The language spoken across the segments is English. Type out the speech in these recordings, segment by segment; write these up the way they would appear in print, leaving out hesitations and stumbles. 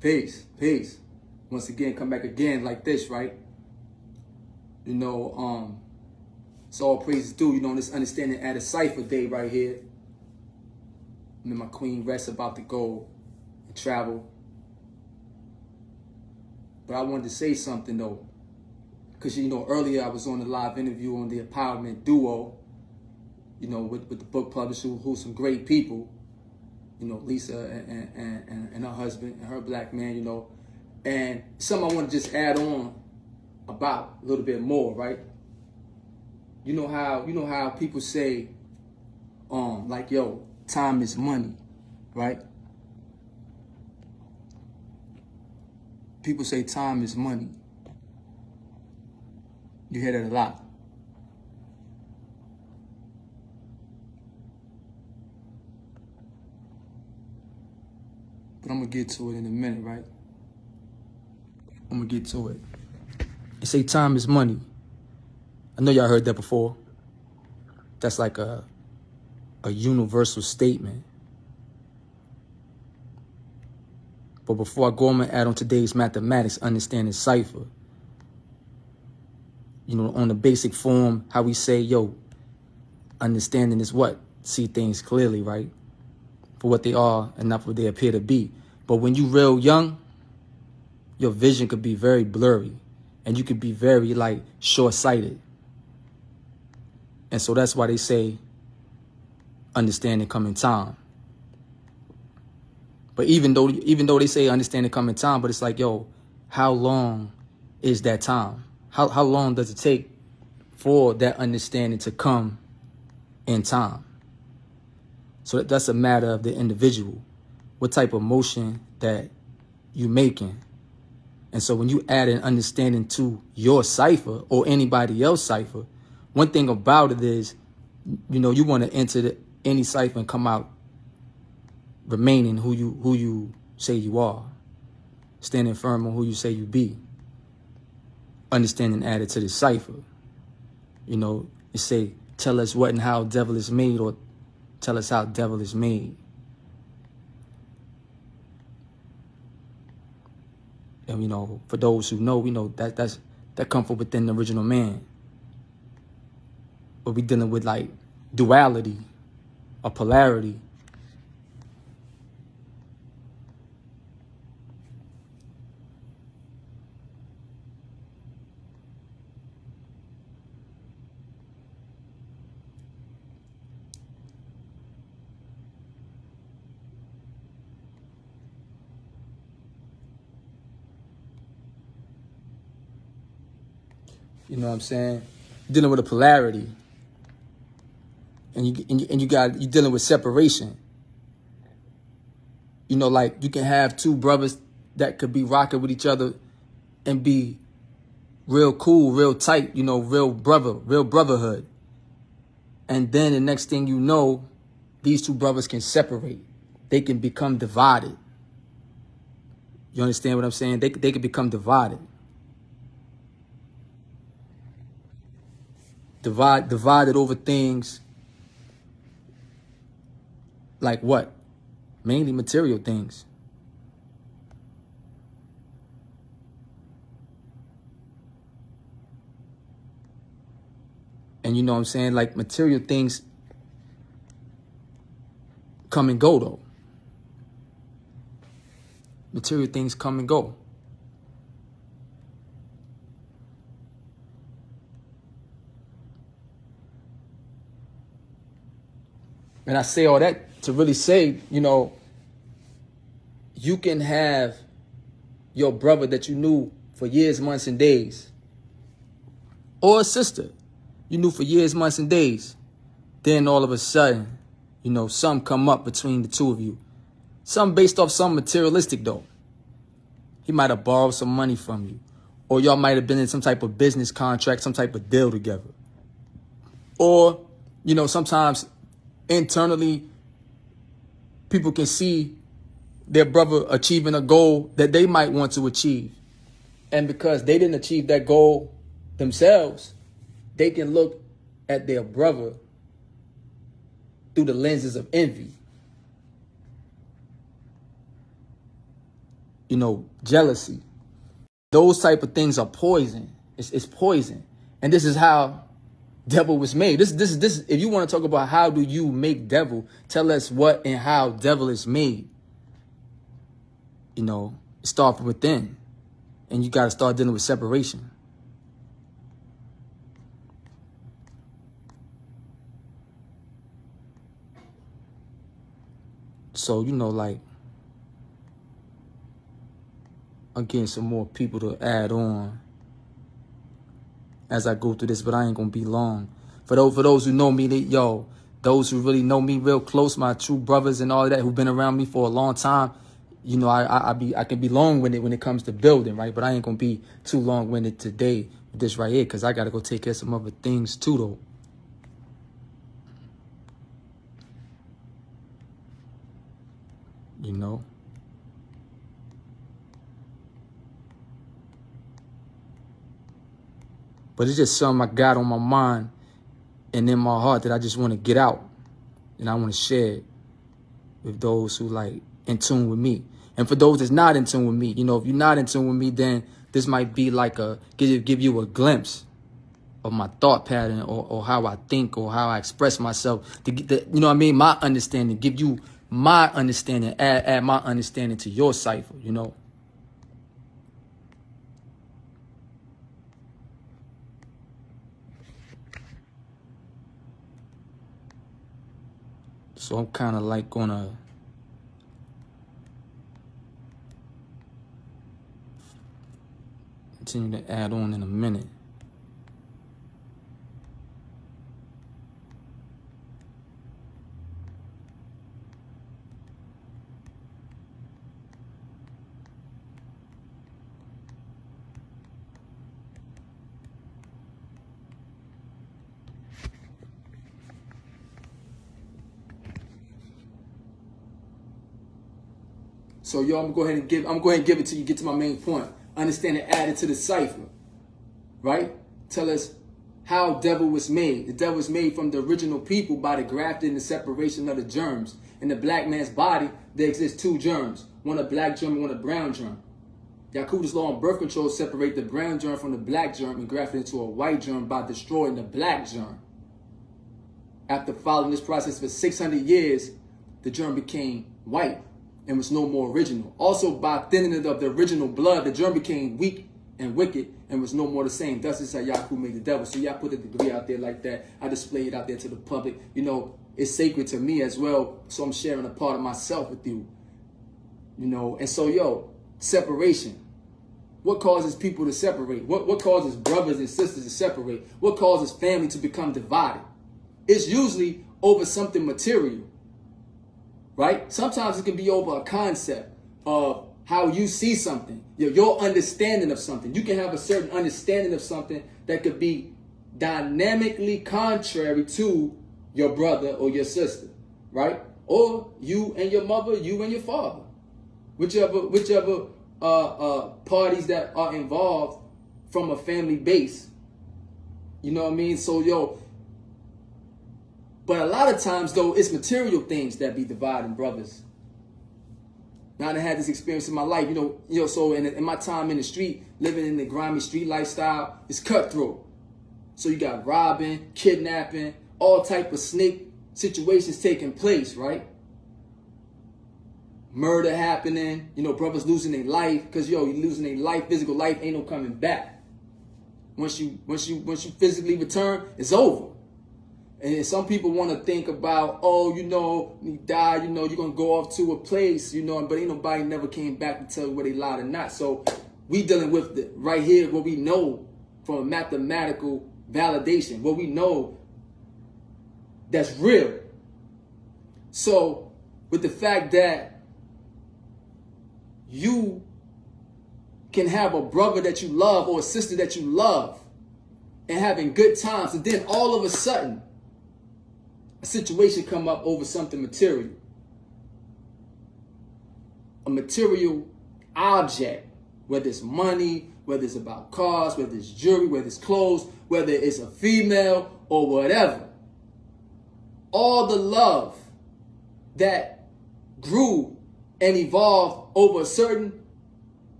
Peace, peace. Once again, come back again like this, right? You know, it's all praises due, you know, this understanding at a cipher day right here. Me and my queen Rest about to go and travel. But I wanted to say something though. Because, you know, earlier I was on the live interview on the Empowerment Duo, you know, with the book publisher who's some great people. You know, Lisa and her husband and her black man, you know. And something I want to just add on about a little bit more, right? You know how people say, like, yo, time is money, right? People say time is money. You hear that a lot. But I'm going to get to it in a minute, right? I'm going to get to it. They say time is money. I know y'all heard that before. That's like a universal statement. But before I go, I'm going to add on today's mathematics, understanding cipher. You know, on the basic form, how we say, yo, understanding is what? See things clearly, right? For what they are and not for what they appear to be. But when you real young, your vision could be very blurry. And you could be very, like, short-sighted. And so that's why they say understanding come in time. But even though they say understanding come in time, but it's like, yo, how long is that time? How long does it take for that understanding to come in time? So that's a matter of the individual, what type of motion that you making. And so when you add an understanding to your cipher or anybody else's cipher, one thing about it is, you know, you want to enter any cipher and come out remaining who you say you are, standing firm on who you say you be. Understanding added to the cipher. You know, you say, tell us what and how devil is made, or tell us how devil is made. And, you know, for those who know, we know that come from within the original man. But we dealing with, like, duality or polarity. You know what I'm saying? Dealing with a polarity. And you're dealing with separation. You know, like, you can have two brothers that could be rocking with each other and be real cool, real tight, you know, real brotherhood. And then the next thing you know, these two brothers can separate. They can become divided. You understand what I'm saying? They can become divided. Divided over things like what? Mainly material things. And you know what I'm saying? Like, material things come and go, though. Material things come and go. And I say all that to really say, you know, you can have your brother that you knew for years, months, and days, or a sister you knew for years, months, and days. Then all of a sudden, you know, some come up between the two of you. Some based off some materialistic, though. He might have borrowed some money from you. Or y'all might have been in some type of business contract, some type of deal together. Or, you know, sometimes internally, people can see their brother achieving a goal that they might want to achieve. And because they didn't achieve that goal themselves, they can look at their brother through the lenses of envy. jealousy. Those type of things are poison. It's poison. And this is how devil was made. This if you want to talk about how do you make devil, tell us what and how devil is made. Start from within. And you got to start dealing with separation. So, like, I'm getting some more people to add on as I go through this, but I ain't gonna be long. For those who know me, those who really know me real close, my true brothers and all that who've been around me for a long time, I can be long-winded when it comes to building, right? But I ain't gonna be too long-winded today with this right here, because I gotta go take care of some other things too, though. But it's just something I got on my mind and in my heart that I just want to get out. And I want to share it with those who like in tune with me. And for those that's not in tune with me, if you're not in tune with me, then this might be like give you a glimpse of my thought pattern or how I think or how I express myself. My understanding, give you my understanding, add my understanding to your cipher, So I'm kind of like gonna continue to add on in a minute. So yo, I'm going to go ahead and give it to you. Get to my main point. Understanding added to the cipher, right? Tell us how devil was made. The devil was made from the original people by the grafting and the separation of the germs. In the black man's body, there exist two germs. One a black germ and one a brown germ. Yakuba's law on birth control separate the brown germ from the black germ and graft it into a white germ by destroying the black germ. After following this process for 600 years, the germ became white and was no more original. Also, by thinning it of the original blood, the germ became weak and wicked and was no more the same. Thus is how Yaku made the devil. So y'all put the degree out there like that. I display it out there to the public. It's sacred to me as well. So I'm sharing a part of myself with you. And so, separation. What causes people to separate? What causes brothers and sisters to separate? What causes family to become divided? It's usually over something material. Right? Sometimes it can be over a concept of how you see something, your understanding of something. You can have a certain understanding of something that could be dynamically contrary to your brother or your sister, right? Or you and your mother, you and your father, whichever parties that are involved from a family base. You know what I mean? So but a lot of times, though, it's material things that be dividing brothers. Now, I had this experience in my life, so in my time in the street, living in the grimy street lifestyle, it's cutthroat. So you got robbing, kidnapping, all type of snake situations taking place, right? Murder happening, brothers losing their life, because, you losing their life, physical life, ain't no coming back. Once you physically return, it's over. And some people want to think about, you die, you're going to go off to a place, but ain't nobody never came back to tell you whether they lied or not. So we dealing with right here what we know from a mathematical validation, what we know that's real. So with the fact that you can have a brother that you love or a sister that you love and having good times, and then all of a sudden, a situation come up over something material. A material object, whether it's money, whether it's about cars, whether it's jewelry, whether it's clothes, whether it's a female or whatever. All the love that grew and evolved over a certain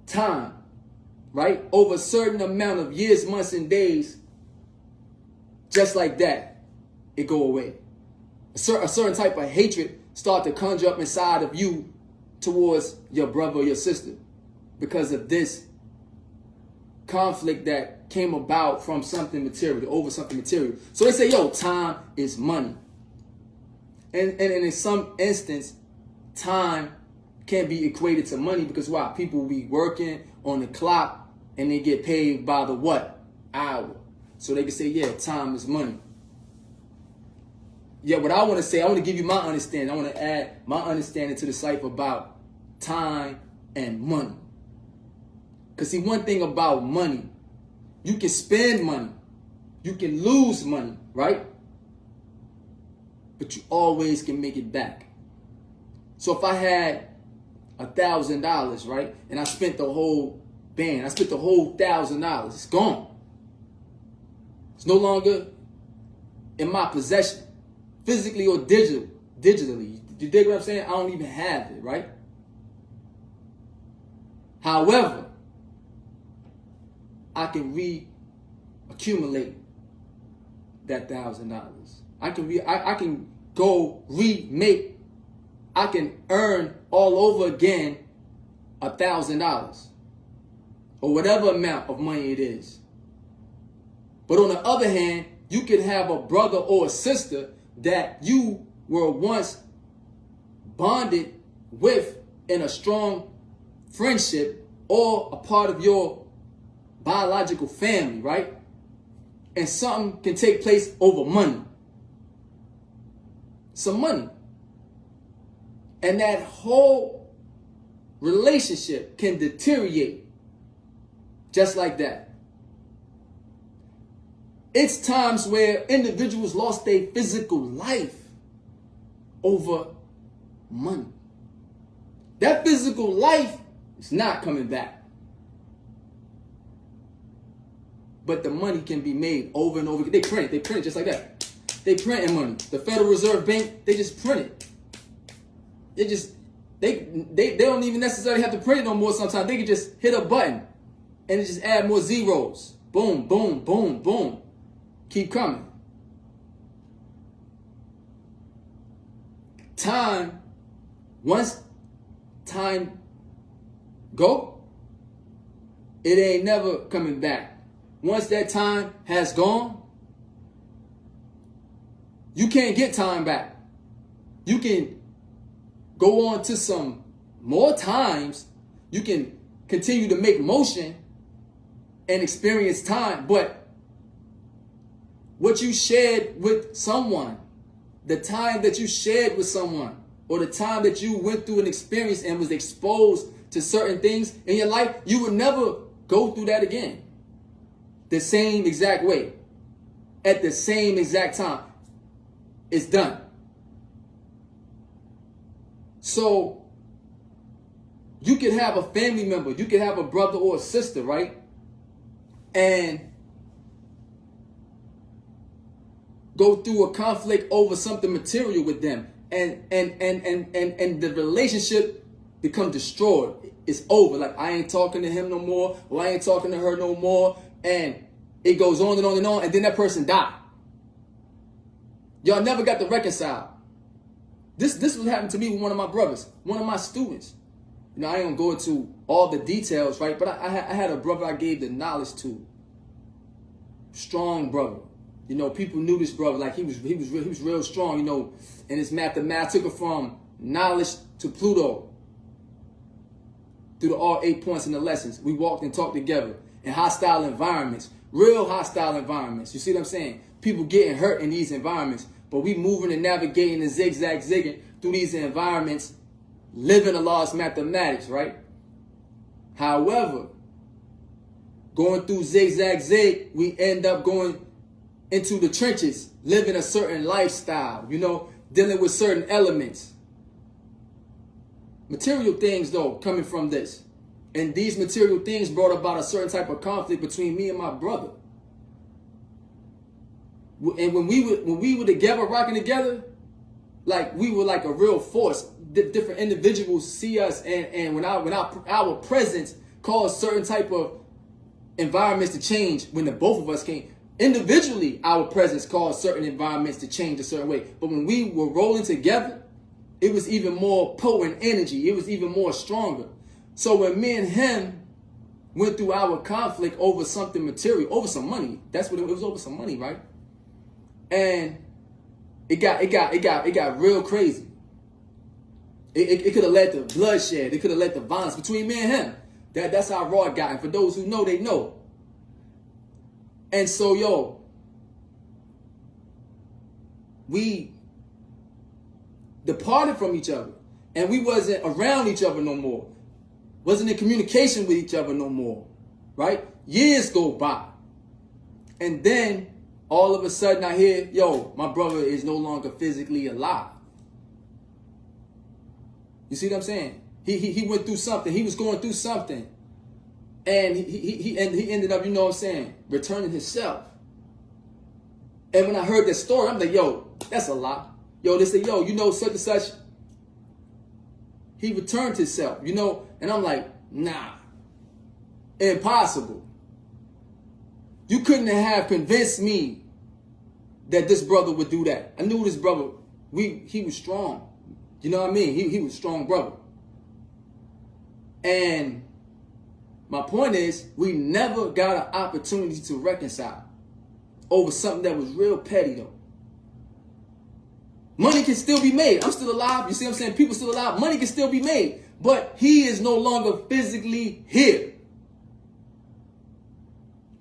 time, right? Over a certain amount of years, months, and days, just like that, it go away. A certain type of hatred start to conjure up inside of you towards your brother or your sister because of this conflict that came about from something material, over something material. So they say, yo, time is money. And in some instance, time can be equated to money because why? People be working on the clock and they get paid by the what? Hour. So they can say, yeah, time is money. Yeah, what I want to say, I want to give you my understanding. I want to add my understanding to the cipher about time and money. Because see, one thing about money, you can spend money. You can lose money, right? But you always can make it back. So if I had $1,000, right, and I spent the whole band, I spent the whole $1,000, it's gone. It's no longer in my possession, physically or digitally. You dig what I'm saying? I don't even have it, right? However, I can re-accumulate that $1,000. I can go remake. I can earn all over again $1,000 or whatever amount of money it is. But on the other hand, you can have a brother or a sister that you were once bonded with in a strong friendship or a part of your biological family, right? And something can take place over money. Some money. And that whole relationship can deteriorate just like that. It's times where individuals lost their physical life over money. That physical life is not coming back. But the money can be made over and over again. They print it just like that. They print money. The Federal Reserve Bank, they just print it. They don't even necessarily have to print it no more sometimes. They can just hit a button and it just add more zeros. Boom, boom, boom, boom. Keep coming. Time, once time go, it ain't never coming back. Once that time has gone, you can't get time back. You can go on to some more times. You can continue to make motion and experience time, but what you shared with someone, the time that you shared with someone, or the time that you went through an experience and was exposed to certain things in your life, you would never go through that again. The same exact way. At the same exact time. It's done. So, you could have a family member, you could have a brother or a sister, right? And go through a conflict over something material with them. And the relationship become destroyed. It's over. Like, I ain't talking to him no more, or I ain't talking to her no more. And it goes on and on and on, and then that person died. Y'all never got to reconcile. This was happening to me with one of my brothers, one of my students. You know, I ain't gonna go into all the details, right? But I had a brother I gave the knowledge to. Strong brother. You know, people knew this brother, like he was real strong, you know, in his mathematics. I took it from knowledge to Pluto. Through all 8 points in the lessons. We walked and talked together in hostile environments, real hostile environments. You see what I'm saying? People getting hurt in these environments, but we moving and navigating and zigzag-zigging through these environments, living Allah's mathematics, right? However, going through zigzag-zig, we end up going into the trenches, living a certain lifestyle, you know, dealing with certain elements. Material things, though, coming from this. And these material things brought about a certain type of conflict between me and my brother. And when we were together, rocking together, like we were like a real force. Different individuals see us, and when our presence caused certain type of environments to change when the both of us came. Individually, our presence caused certain environments to change a certain way. But when we were rolling together, it was even more potent energy. It was even more stronger. So when me and him went through our conflict over something material, over some money, that's what it was, over some money, right? And it got real crazy. It could have led to bloodshed. It could have led to violence between me and him. That's how raw it got. And for those who know, they know. And so, yo, we departed from each other. And we wasn't around each other no more. Wasn't in communication with each other no more. Right? Years go by. And then, all of a sudden, I hear, yo, my brother is no longer physically alive. You see what I'm saying? He went through something. He was going through something. And he ended up, you know what I'm saying, returning himself. And when I heard that story, I'm like, yo, that's a lot. Yo, they say, yo, you know, such and such. He returned himself, you know. And I'm like, nah. Impossible. You couldn't have convinced me that this brother would do that. I knew this brother, he was strong. You know what I mean? He was a strong brother. And my point is, we never got an opportunity to reconcile over something that was real petty, though. Money can still be made. I'm still alive. You see what I'm saying? People still alive. Money can still be made. But he is no longer physically here.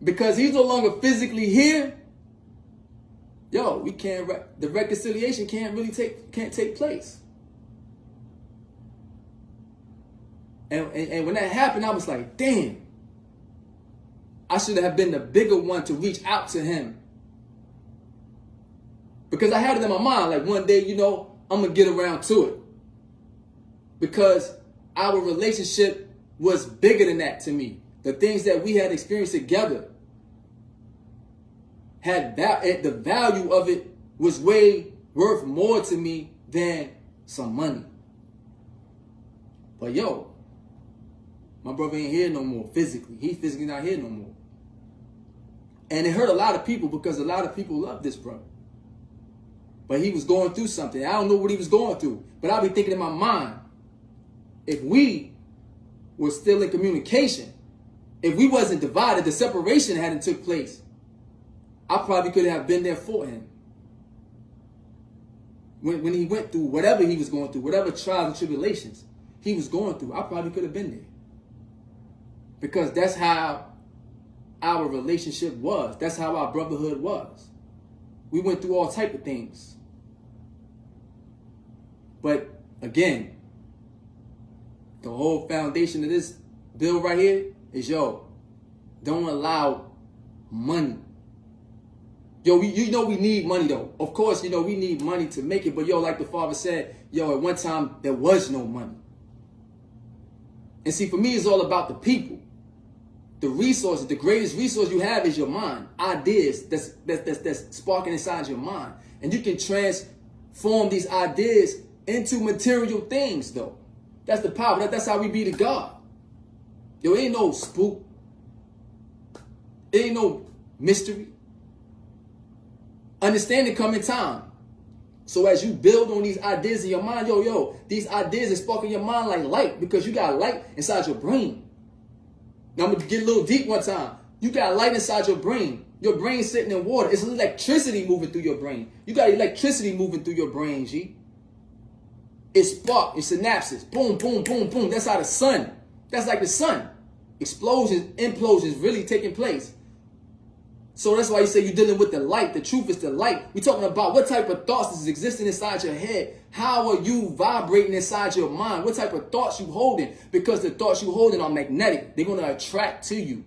Because he's no longer physically here, yo, we can't, the reconciliation can't take place. And when that happened, I was like, damn, I should have been the bigger one to reach out to him. Because I had it in my mind, like one day, you know, I'm going to get around to it. Because our relationship was bigger than that to me. The things that we had experienced together had that, the value of it was way worth more to me than some money. But yo, my brother ain't here no more physically. He's physically not here no more. And it hurt a lot of people because a lot of people love this brother. But he was going through something. I don't know what he was going through. But I'll be thinking in my mind, if we were still in communication, if we wasn't divided, the separation hadn't took place, I probably could have been there for him. When he went through whatever he was going through, whatever trials and tribulations he was going through, I probably could have been there. Because that's how our relationship was. That's how our brotherhood was. We went through all type of things. But again, the whole foundation of this bill right here is, yo, don't allow money. Yo, you know we need money though. Of course, you know we need money to make it. But yo, like the father said, yo, at one time there was no money. And see, for me, it's all about the people. The resources, the greatest resource you have is your mind. Ideas that's sparking inside your mind. And you can transform these ideas into material things, though. That's the power. That's how we be the God. There ain't no spook. There ain't no mystery. Understanding come in time. So as you build on these ideas in your mind, yo, these ideas are sparking your mind like light because you got light inside your brain. Now, I'm going to get a little deep one time. You got light inside your brain. Your brain's sitting in water. It's electricity moving through your brain. You got electricity moving through your brain, G. It's spark. It's synapses. Boom, boom, boom, boom. That's how the sun. That's like the sun. Explosions, implosions really taking place. So that's why you say you're dealing with the light. The truth is the light. We're talking about what type of thoughts is existing inside your head. How are you vibrating inside your mind? What type of thoughts you holding? Because the thoughts you holding are magnetic. They're going to attract to you.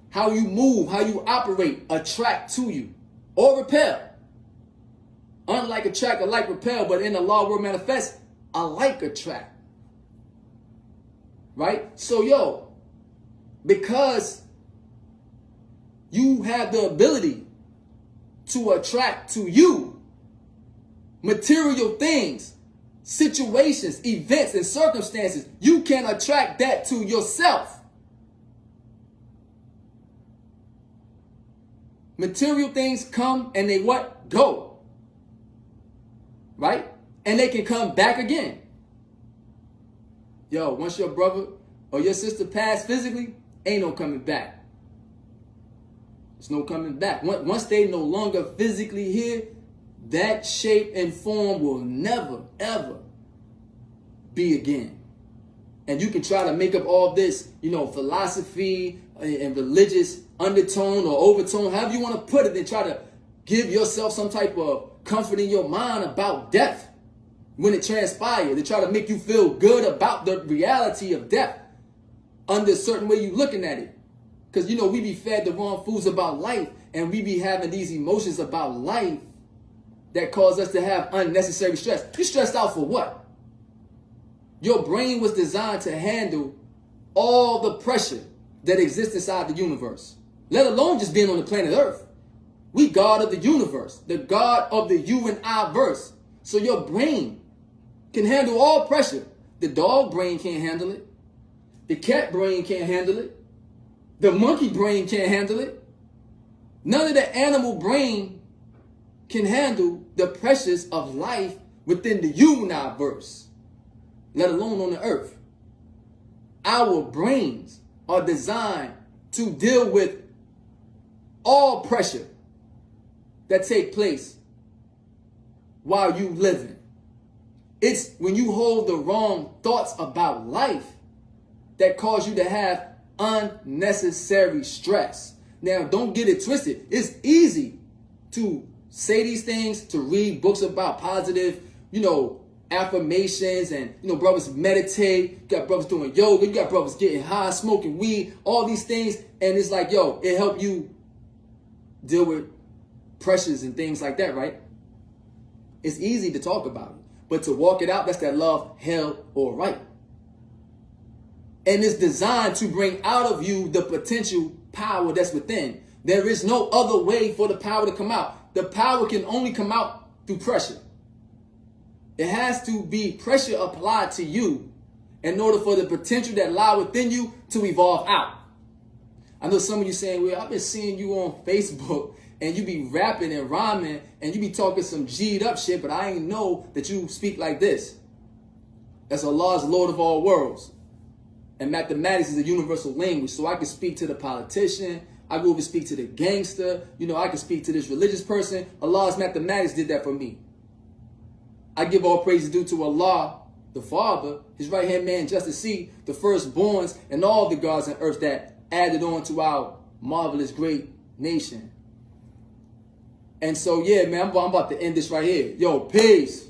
How you move, how you operate, attract to you. Or repel. Unlike attract, alike repel. But in the law word manifest, alike attract. Right? So yo, because you have the ability to attract to you material things, situations, events, and circumstances, you can attract that to yourself. Material things come and they what? Go. Right? And they can come back again. Yo, once your brother or your sister pass physically, ain't no coming back. There's no coming back. Once they no longer physically here, that shape and form will never, ever be again. And you can try to make up all this, philosophy and religious undertone or overtone, however you want to put it, and try to give yourself some type of comfort in your mind about death when it transpires. They try to make you feel good about the reality of death under a certain way you're looking at it. Because, we be fed the wrong foods about life, and we be having these emotions about life that cause us to have unnecessary stress. You're stressed out for what? Your brain was designed to handle all the pressure that exists inside the universe, let alone just being on the planet Earth. We God of the universe, the God of the you and I verse. So your brain can handle all pressure. The dog brain can't handle it. The cat brain can't handle it. The monkey brain can't handle it. None of the animal brain can handle the pressures of life within the universe, let alone on the earth. Our brains are designed to deal with all pressure that take place while you living. It's when you hold the wrong thoughts about life that cause you to have unnecessary stress. Now, don't get it twisted. It's easy to say these things, to read books about positive, affirmations, and, brothers meditate. You got brothers doing yoga. You got brothers getting high, smoking weed, all these things. And it's like, it help you deal with pressures and things like that, right? It's easy to talk about it. But to walk it out, that's that love, hell, or right. And it's designed to bring out of you the potential power that's within. There is no other way for the power to come out. The power can only come out through pressure. It has to be pressure applied to you in order for the potential that lie within you to evolve out. I know some of you saying, well, I've been seeing you on Facebook and you be rapping and rhyming and you be talking some G'd up shit, but I ain't know that you speak like this. That's Allah's Lord of all worlds. And mathematics is a universal language. So I can speak to the politician. I go over speak to the gangster. I can speak to this religious person. Allah's mathematics did that for me. I give all praises due to Allah, the Father, his right-hand man, Justice C, the firstborns, and all the gods on earth that added on to our marvelous great nation. And so, yeah, man, I'm about to end this right here. Yo, peace.